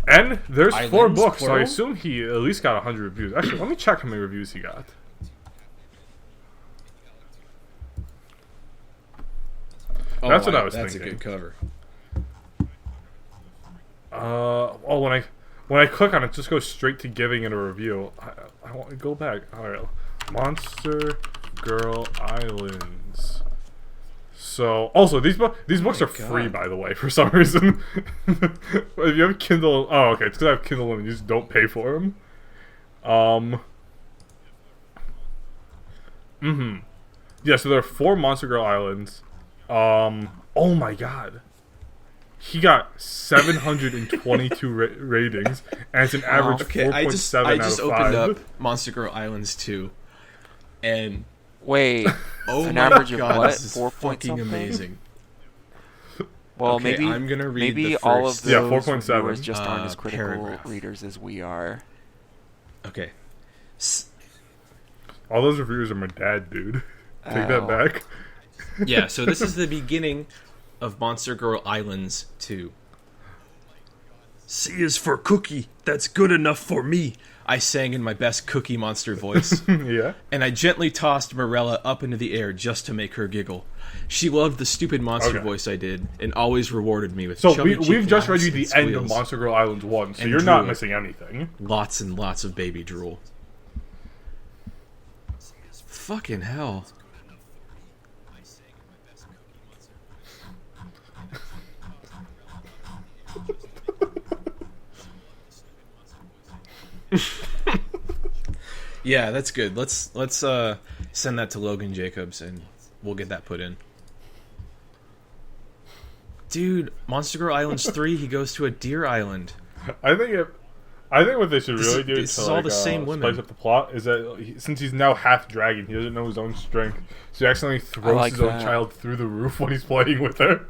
And there's 4 Islands, books, so I plural? assume he at least got 100 reviews. Actually, let me check how many reviews he got. That's what I was That's thinking. a good cover. Oh, when I click on it, just goes straight to giving it a review. I want to go back. All right, Monster Girl Islands. So, also these books are free, by the way, for some reason. If you have Kindle, oh, okay, it's because I have Kindle and you just don't pay for them. Yeah, so there are 4 Monster Girl Islands. Oh my god. He got 722 ratings, and it's an average 4.7 I just out of 5. opened up Monster Girl Islands 2, and Wait, oh an my average of god, what? this is 4 point fucking something? amazing. Well, Okay, maybe I'm gonna read maybe the all of first- those Yeah, 4.7. reviewers just aren't as critical paragraph. readers as we are. Okay. All those reviewers are my dad, dude. Take that Oh. back. Yeah, so this is the beginning of Monster Girl Islands 2. C is for cookie. That's good enough for me. I sang in my best Cookie Monster voice. Yeah. And I gently tossed Morella up into the air just to make her giggle. She loved the stupid monster Okay. voice I did, and always rewarded me with So chubby we've cheek just read laughs you the and end of squeals. Monster Girl Islands 1, so And you're not drool. missing anything. Lots and lots of baby drool. Fucking hell. Yeah, that's good. Let's send that to Logan Jacobs and we'll get that put in. Dude, Monster Girl Islands 3, he goes to a deer island. I think what they should really do this to is all the same women. spice up the plot is that since he's now half dragon, he doesn't know his own strength, so he accidentally throws like his own that. child through the roof when he's playing with her.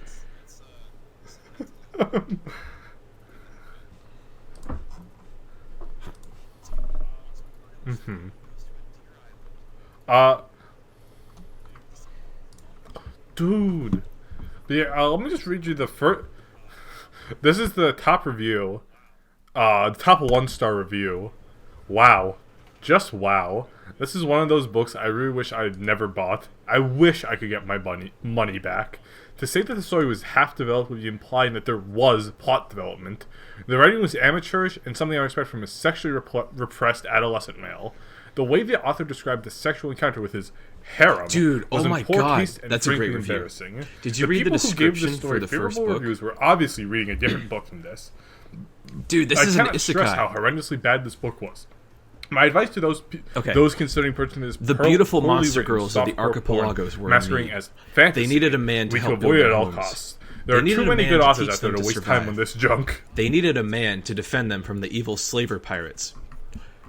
Dude. But yeah, let me just read you the first. This is the top review. The top 1-star review. Wow. Just wow. This is one of those books I really wish I had never bought. I wish I could get my money back. To say that the story was half developed would be implying that there was plot development. The writing was amateurish and something I would expect from a sexually repressed adolescent male. The way the author described the sexual encounter with his harem Dude, was oh in my poor God, taste and that's a great frankly review. embarrassing. Did you read the people who gave description this story for the first favorable book? reviews were obviously reading a different book than this. Dude, this I is an cannot stress how isekai. horrendously bad this book was. My advice to those Okay. those considering purchasing this The beautiful poorly monster written girls of the softcore porn archipelagos were in masquerading need. as fantasy. They needed a man to we help can avoid build it their at all homes. costs. They There are needed too a many man good to authors teach out there them to to waste time survive. on this junk. They needed a man to defend them from the evil slaver pirates.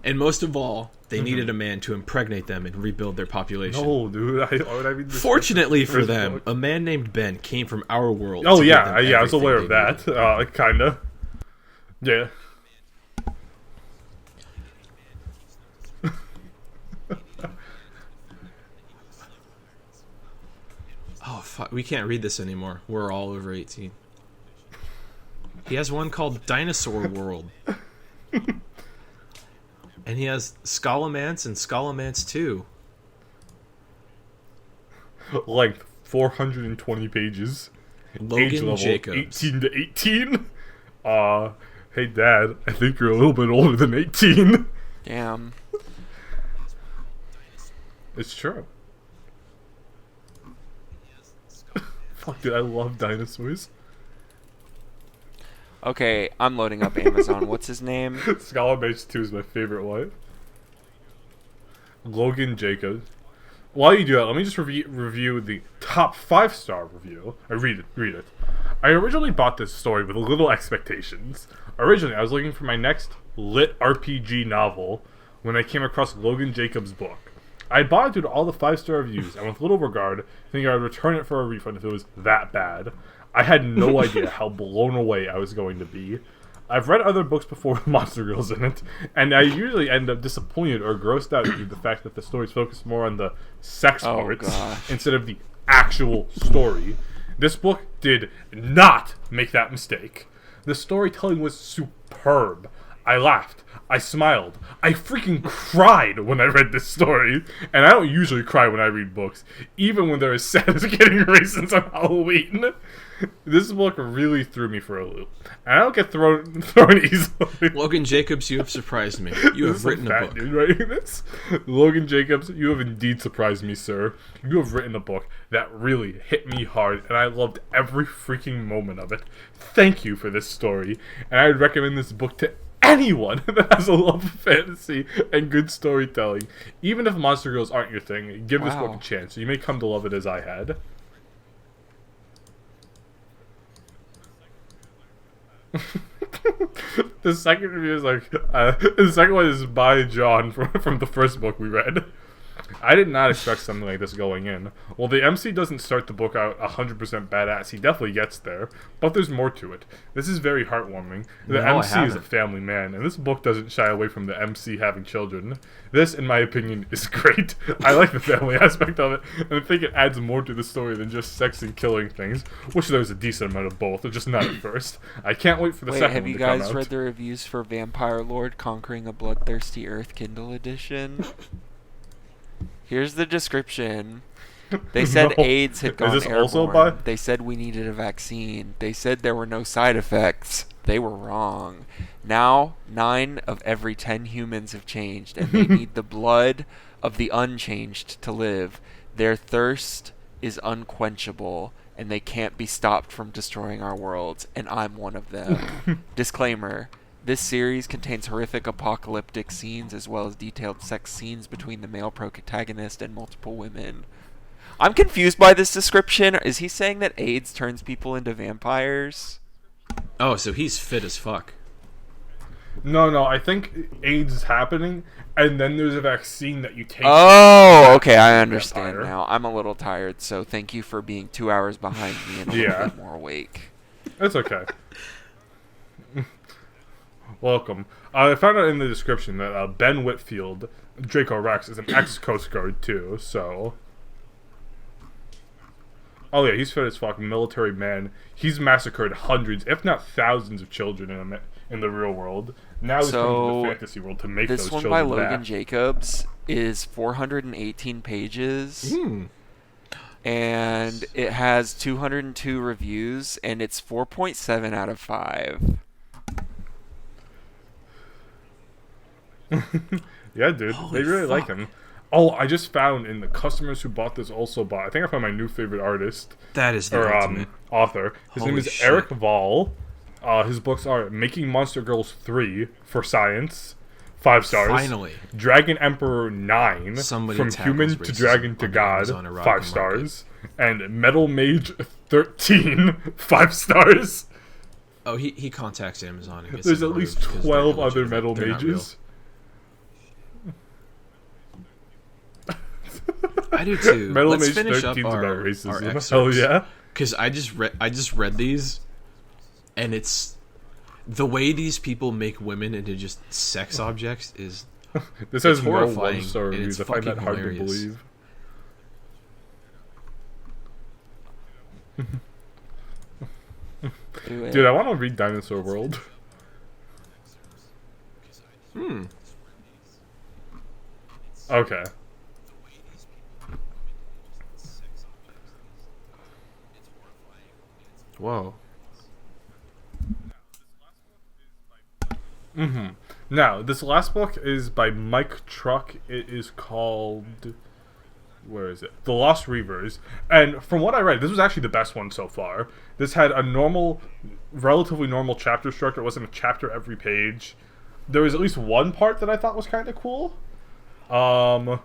And most of all, they needed a man to impregnate them and rebuild their population. No, dude. Why would I read this Fortunately for first them, book? a man named Ben came from our world. Oh to give yeah, them yeah. I was everything aware of they that. needed. Kinda. Yeah. Oh, fuck. We can't read this anymore. We're all over 18. He has one called Dinosaur World. And he has Scholomance and Scholomance 2. Length 420 pages. Age Logan level Jacobs. 18 to 18. Hey Dad, I think you're a little bit older than 18. Damn. It's true. Fuck, dude, I love dinosaurs. Okay, I'm loading up Amazon. What's his name? Scholar Base 2 is my favorite one. Logan Jacobs. While you do that, let me just review the top 5-star review. Read it. I originally bought this story with little expectations. Originally, I was looking for my next lit RPG novel when I came across Logan Jacobs' book. I bought it due to all the 5-star reviews, and with little regard, thinking I would return it for a refund if it was that bad. I had no idea how blown away I was going to be. I've read other books before with monster girls in it, and I usually end up disappointed or grossed out due to the fact that the stories focus more on the sex parts instead of the actual story. This book did not make that mistake. The storytelling was superb. I laughed. I smiled. I freaking cried when I read this story. And I don't usually cry when I read books, even when they're as sad as getting raisins on Halloween. This book really threw me for a loop. And I don't get thrown easily. Logan Jacobs, you have surprised me. You have written a book. Dude writing this. Logan Jacobs, you have indeed surprised me, sir. You have written a book that really hit me hard, and I loved every freaking moment of it. Thank you for this story, and I would recommend this book to anyone that has a love of fantasy and good storytelling. Even if monster girls aren't your thing, give this book a chance. You may come to love it as I had. The second review is the second one is by John from the first book we read. I did not expect something like this going in. Well, the MC doesn't start the book out 100% badass. He definitely gets there, but there's more to it. This is very heartwarming. The MC is a family man, and this book doesn't shy away from the MC having children. This, in my opinion, is great. I like the family aspect of it, and I think it adds more to the story than just sex and killing things, which there's a decent amount of both, just not at first. I can't wait for the second one to come out. Have you guys read the reviews for Vampire Lord Conquering a Bloodthirsty Earth Kindle Edition? Here's the description. They said AIDS had gone airborne. Also by? They said we needed a vaccine. They said there were no side effects. They were wrong. Now, 9 of every 10 humans have changed, and they need the blood of the unchanged to live. Their thirst is unquenchable, and they can't be stopped from destroying our worlds, and I'm one of them. Disclaimer. This series contains horrific apocalyptic scenes as well as detailed sex scenes between the male protagonist and multiple women. I'm confused by this description. Is he saying that AIDS turns people into vampires? Oh, so he's fit as fuck. No, I think AIDS is happening, and then there's a vaccine that you take. Oh, okay, I understand now. I'm a little tired, so thank you for being 2 hours behind me and a little bit more awake. That's okay. Welcome. I found out in the description that Ben Whitfield, Draco Rex, is an ex-Coast Guard too, so... Oh yeah, he's fit as fuck, military man. He's massacred hundreds, if not thousands of children in the real world. Now he's coming to the fantasy world to make those children This one by Logan Jacobs is 418 pages. And it has 202 reviews, and it's 4.7 out of 5. Yeah, dude. They really like him. Oh, I just found in the customers who bought this also bought. I think I found my new favorite artist. That is the ultimate author. His name is Eric Vall. His books are Making Monster Girls 3 for Science, 5 stars. Finally. Dragon Emperor 9, From Human to Dragon to God, 5 stars. And Metal Mage 13, 5 stars. Oh, he contacts Amazon and gets There's at least 12 other Metal Mages. I do too. Let's finish up our excerpts. Oh yeah, because I just read these, and it's the way these people make women into just sex objects is this has horrifying. No love reviews. I find that hard to believe. Dude, I want to read Dinosaur World. Okay. Whoa. Now, this last book is by Mike Truck. It is called... Where is it? The Lost Reavers. And from what I read, this was actually the best one so far. This had a relatively normal chapter structure. It wasn't a chapter every page. There was at least one part that I thought was kind of cool. But...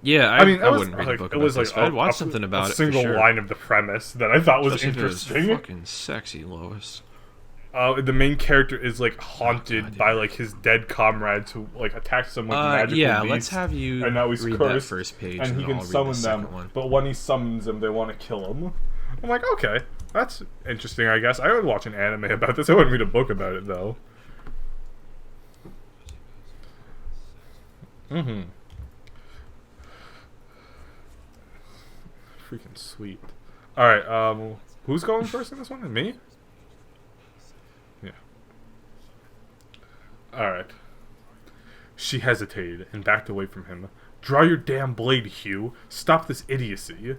Yeah, I wouldn't read a book about this. I'd watch something about it. A single line of the premise that I thought was interesting. It was fucking sexy, Lois. The main character is haunted by his dead comrades who attack someone with magical beasts. Let's have you and now he's read cursed, that first page, and he can summon them. But when he summons them, they want to kill him. I'm like, okay, That's interesting, I guess. I would watch an anime about this. I wouldn't read a book about it, though. Mm-hmm. Freaking sweet. Alright, who's going first in this one? Me? Yeah. Alright. She hesitated and backed away from him. Draw your damn blade, Hugh. Stop this idiocy.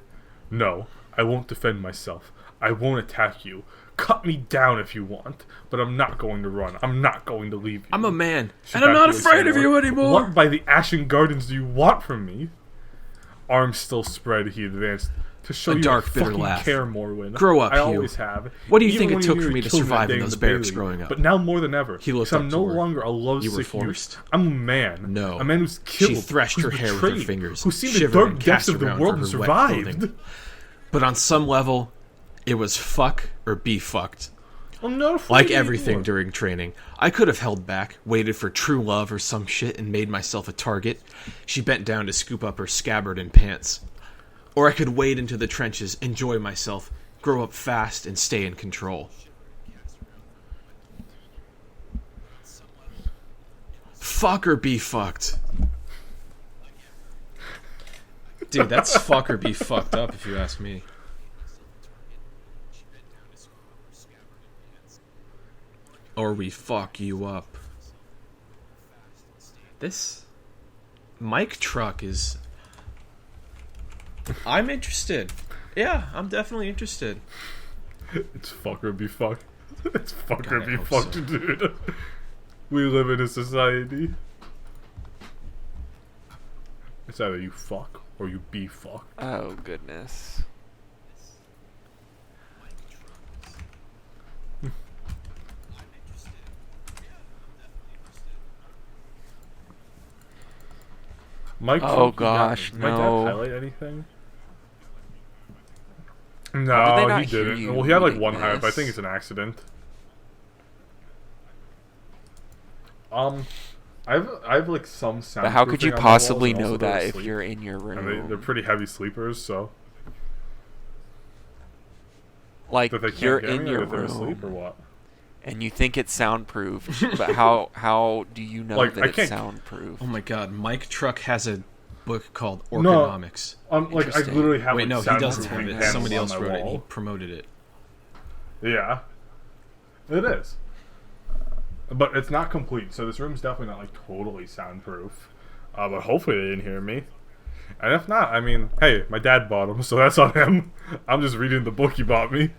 No, I won't defend myself. I won't attack you. Cut me down if you want, but I'm not going to run. I'm not going to leave you. I'm a man, and I'm not afraid of you anymore. What by the Ashen Gardens do you want from me? Arms still spread, he advanced. To show you dark, I bitter fucking laugh. care, Morwin. Grow up, I Hugh. always have. What do you Even think it when took you for were me to children survive that in day those the barracks Bailey. growing up? But now more than ever, He looked because up I'm to no her. longer a You were lovesick youth. forced. I'm a man. No. A man who's killed. She threshed who's her hair with her betrayed, fingers, who's seen the shivered dark and depths cast of the around world for and her wet survived. clothing. But on some level, it was fuck or be fucked. I'm not afraid Like everything anymore. during training, I could have held back, waited for true love or some shit, and made myself a target. She bent down to scoop up her scabbard and pants. Or I could wade into the trenches, enjoy myself, grow up fast, and stay in control. Fuck or be fucked. Dude, that's fuck or be fucked up if you ask me. Or we fuck you up. This mic truck is... I'm interested. Yeah, I'm definitely interested. It's fuck or be fucked. It's fuck God, or I be hope fucked, so. dude. We live in a society. It's either you fuck or you be fucked. Oh, goodness. Mike, Oh, you got gosh, me. Did my dad no. highlight anything? How did they No, not he hear didn't. you Well, he had like reading one highlight, but I this? think it's an accident. I've like some sound. But how could you on my walls possibly and also know go to that if sleep. you're in your And room? they're pretty heavy sleepers, so Like, that they can't you're get in me, or your that they're asleep, or room, what? and you think it's soundproof, but how do you know Like, that I it's can't- soundproof? Oh my god, Mike Truck has a book called No. Orconomics. Like I Interesting. literally have. Wait, like, no, he doesn't soundproofing have it. panels Somebody on else my wrote it and he wall. promoted it. Yeah, it is. But it's not complete, so this room's definitely not like totally soundproof. But hopefully they didn't hear me. And if not, I mean, hey, my dad bought them, so that's on him. I'm just reading the book he bought me.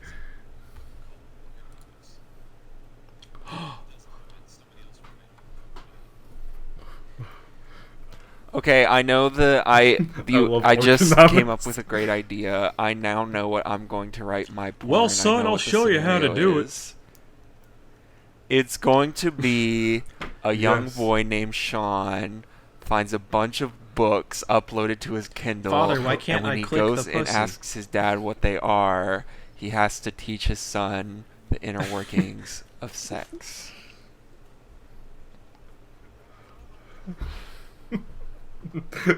Okay, I know I love just Orconomics. came up with a great idea. I now know what I'm going to write my porn. Well, I son, know I'll what the show you how to scenario do it. is. It's going to be a young Yes. boy named Sean finds a bunch of books uploaded to his Kindle. Father, why can't and when I he click goes the and pussy? asks his dad what they are, he has to teach his son the inner workings of sex.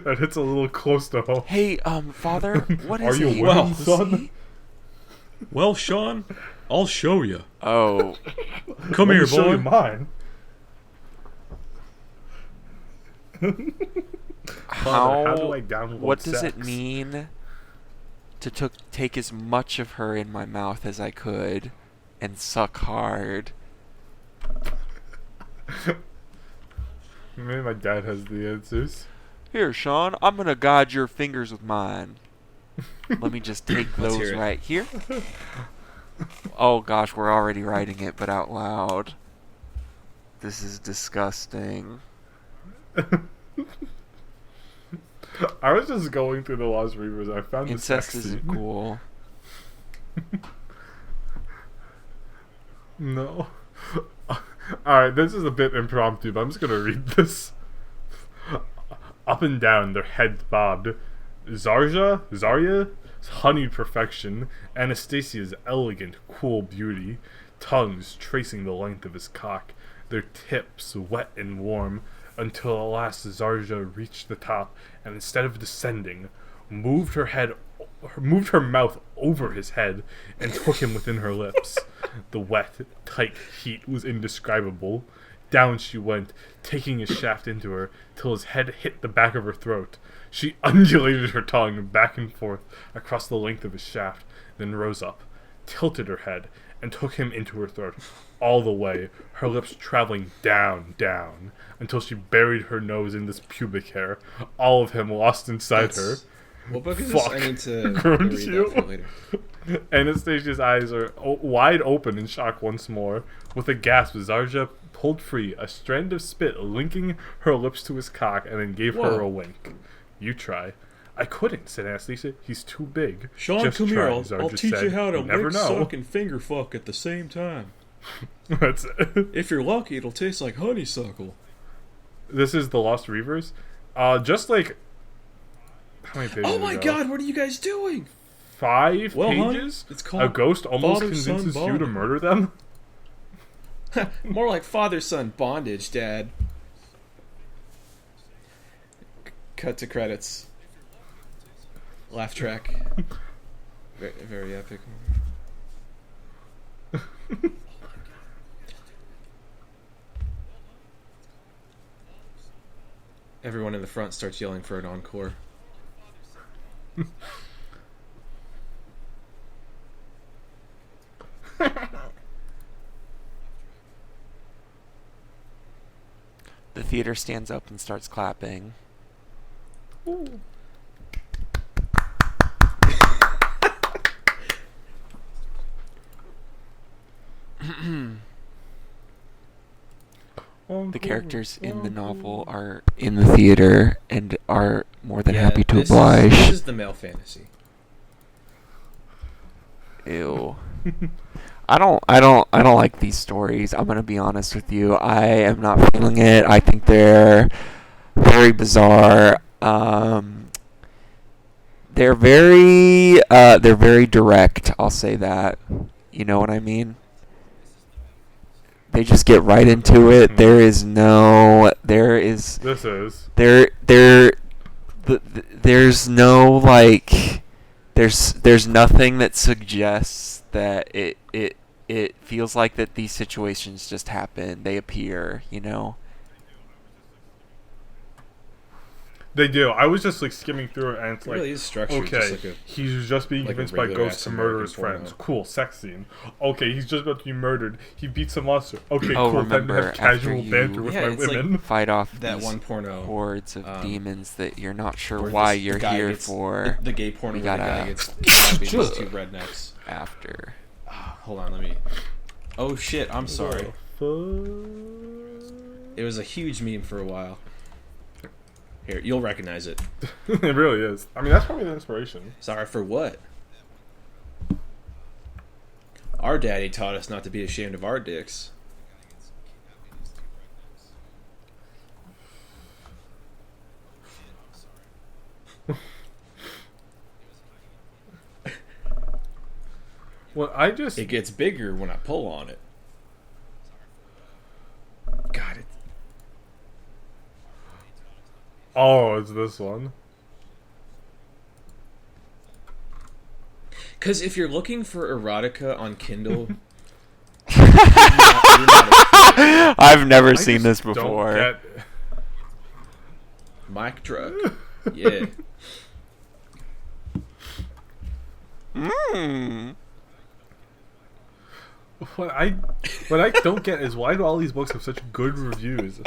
That hits a little close to home. Hey, father, what Are is you a well, pussy? son? Well, Sean, I'll show you. Oh, Come Let here, me show boy. you mine. How do I download what does it sex? mean to take as much of her in my mouth as I could and suck hard? Maybe my dad has the answers. Here, Sean, I'm gonna guide your fingers with mine. Let me just take Let's those hear it. right here. Oh gosh, we're already writing it, but out loud. This is disgusting. I was just going through the Lost Reavers. I found the Incest sex isn't scene. cool. No. Alright, this is a bit impromptu, but I'm just gonna read this. Up and down, their heads bobbed. Zarya's honeyed perfection, Anastasia's elegant, cool beauty, tongues tracing the length of his cock, their tips wet and warm, until at last Zarja reached the top, and instead of descending, moved her head moved her mouth over his head and took him within her lips. The wet, tight heat was indescribable. Down she went, taking his shaft into her, till his head hit the back of her throat. She undulated her tongue back and forth across the length of his shaft, then rose up, tilted her head, and took him into her throat, all the way, her lips traveling down, until she buried her nose in this pubic hair, all of him lost inside her. What book is Fuck. this? I need to Groaned read you. that for later. Anastasia's eyes are wide open in shock once more. With a gasp, Zarja pulled free a strand of spit, linking her lips to his cock, and then gave her a wink. You try. I couldn't, said Anastasia. He's too big. Sean, Just come try, here. I'll Zarja teach said. you how to Never lick, know. suck, and finger fuck at the same time. That's it. If you're lucky, it'll taste like honeysuckle. This is the Lost Reavers. Just like how many pages? Oh my ago? God! What are you guys doing? 5 Well, honey, pages. it's called A ghost almost father-son convinces you to bonding. murder them. More like father-son bondage, Dad. Cut to credits. Laugh track. Very, very epic. Everyone in the front starts yelling for an encore. The theater stands up and starts clapping. The characters in the novel are in the theater and are more than happy to this oblige. This is the male fantasy. Ew. I don't like these stories. I'm gonna be honest with you. I am not feeling it. I think they're very bizarre. They're very direct. I'll say that. You know what I mean? They just get right into it. There's no like there's nothing that suggests that it feels like that these situations just happen. They appear, you know. They do. I was just like skimming through it, and it's It like, really is structured. okay, Just like he's just being like a convinced by regular ghosts to ass murder his American friends. porno. Cool, sex scene. Okay, he's just about to be murdered. He beats a monster. Okay, Oh, cool. Then remember, have casual after you- banter with Yeah, my it's like women. Fight off that these one porno. hordes of demons that you're not sure where why this you're guy here gets- for The gay porno We where the gotta- guy gets stabbed by these two rednecks. after. Hold on, let me. Oh shit! I'm sorry. It was a huge meme for a while. Here, you'll recognize it. It really is. I mean, that's probably the inspiration. Sorry for what? Our daddy taught us not to be ashamed of our dicks. Well, I just It gets bigger when I pull on it. God, it. it's this one. Because if you're looking for erotica on Kindle, you're not a I've never I seen just this don't before. get- mic truck. Yeah. What I don't get is why do all these books have such good reviews?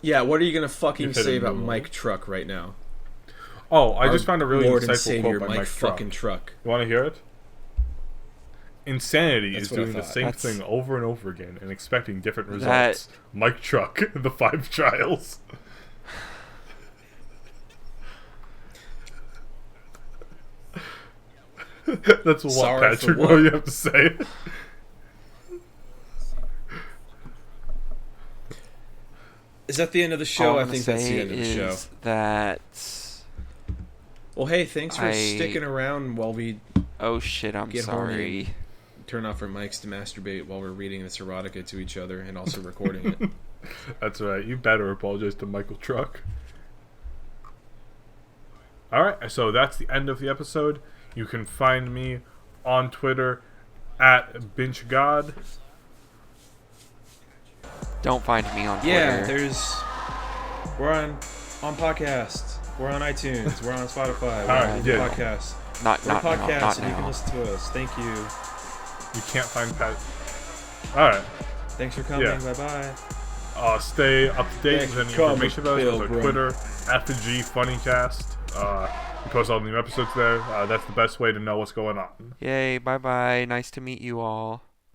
Yeah, what are you gonna fucking You hit say a about new Mike Truck right now? Oh, I Our just found a really Lord and insightful Savior quote by Mike fucking Truck. Truck. You want to hear it? Insanity That's is what I doing the thought. same That's- thing over and over again and expecting different That- results. Mike Truck, The 5 Trials. That's what, Sorry for Patrick. what? What do you have to say? Is that the end of the show? All I I'm think gonna that's the say end of the show. is that. Well, hey, thanks for I- sticking around while we Oh shit! I'm Get horny. sorry. turn off our mics to masturbate while we're reading this erotica to each other and also recording it. That's right. You better apologize to Michael Truck. Alright, so that's the end of the episode. You can find me on Twitter at BinchGod. Don't find me on Twitter. Yeah, we're on podcasts. We're on iTunes. We're on Spotify. We're on Google Podcasts. Not We're on now, podcasts, not and you can now. listen to us. Thank you. You can't find Pat. Alright. Thanks for coming. Yeah. Bye-bye. Stay up to date with any Thanks for information about us coming, on Pilgrim. Twitter, @G Funnycast. We post all the new episodes there. That's the best way to know what's going on. Yay, bye-bye. Nice to meet you all.